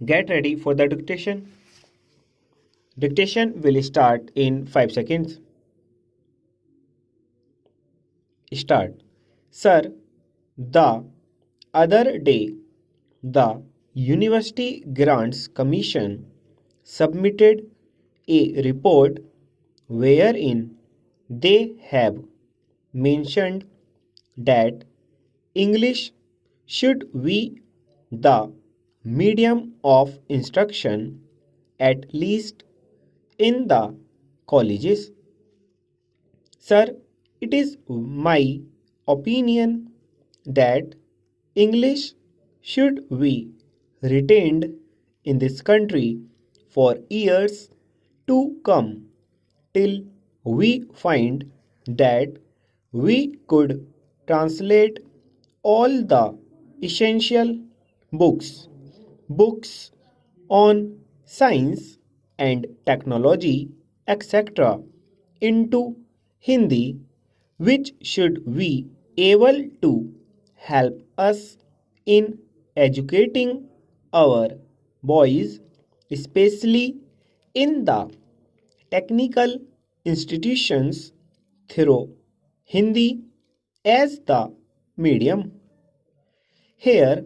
Get ready for the dictation. Dictation will start in 5 seconds. Start. Sir, the other day, the University Grants Commission submitted a report wherein they have mentioned that English should be the medium of instruction at least in the colleges. Sir, it is my opinion that English should be retained in this country for years to come till we find that we could translate all the essential books, books on science and technology, etc., into Hindi, which should be able to help us in educating our boys, especially in the technical institutions through Hindi as the medium. Here,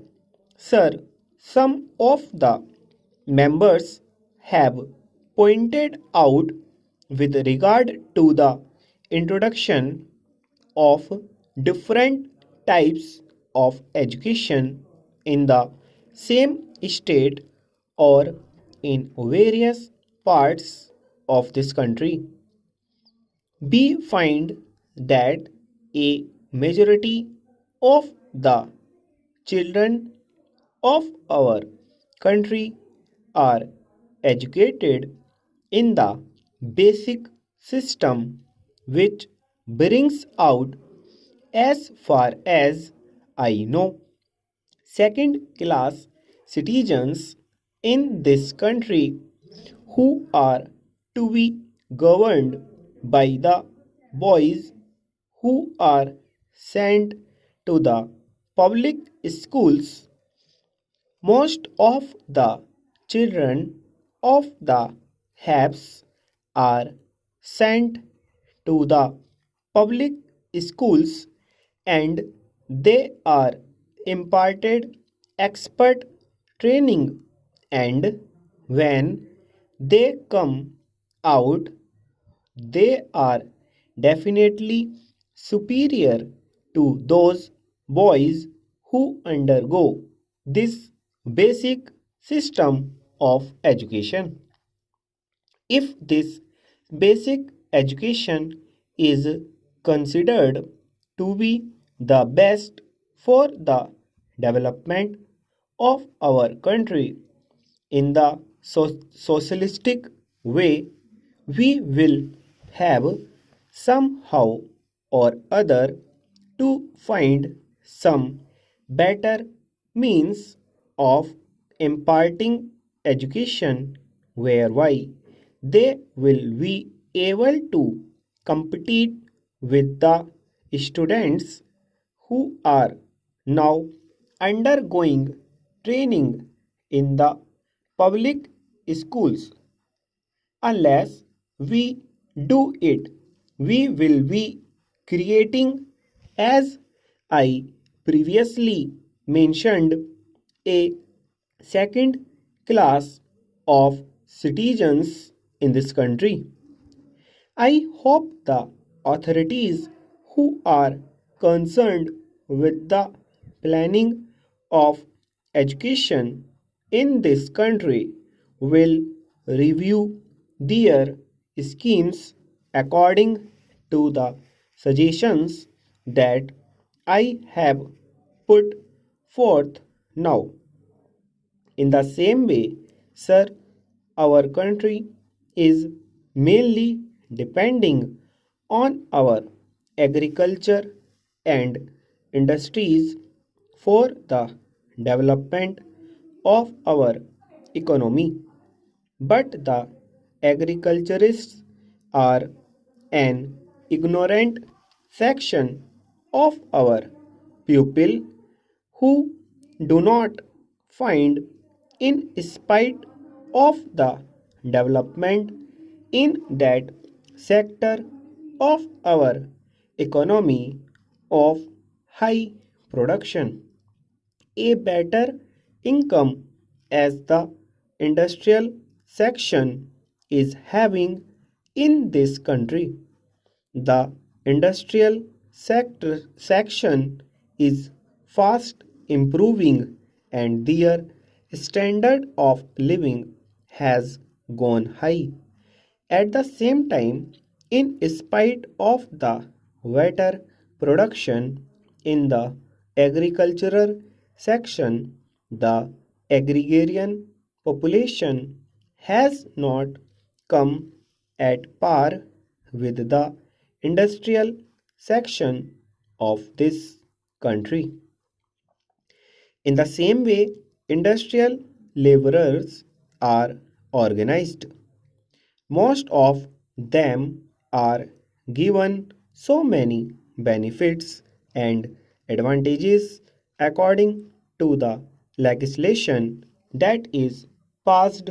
sir, some of the members have pointed out with regard to the introduction of different types of education in the same state or in various parts of this country. We find that a majority of the children of our country are educated in the basic system, which brings out, as far as I know, second class citizens in this country who are to be governed by the boys who are sent to the public schools. Most of the children of the HAPs are sent to the public schools and they are imparted expert training, and when they come out they are definitely superior to those boys who undergo this basic system of education. If this basic education is considered to be the best for the development of our country in the socialistic way, we will have somehow or other to find some better means of imparting education whereby they will be able to compete with the students who are now undergoing training in the public schools. Unless we do it, we will be creating, as I previously mentioned, a second class of citizens in this country. I hope the authorities who are concerned with the planning of education in this country will review their schemes according to the suggestions that I have put forth now. In the same way, sir, our country is mainly depending on our agriculture and industries for the development of our economy. But the agriculturists are an ignorant section of our people who do not find in spite of the development in that sector of our economy of high production, a better income as the industrial section is having in this country. The industrial sector section is fast improving and their standard of living has gone high. At the same time, in spite of the better production in the agricultural section, the agrarian population has not come at par with the industrial section of this country. In the same way, industrial laborers are organized. Most of them are given so many benefits and advantages according to the legislation that is passed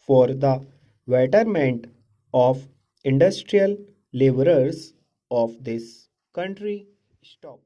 for the betterment of industrial laborers of this country. Stop.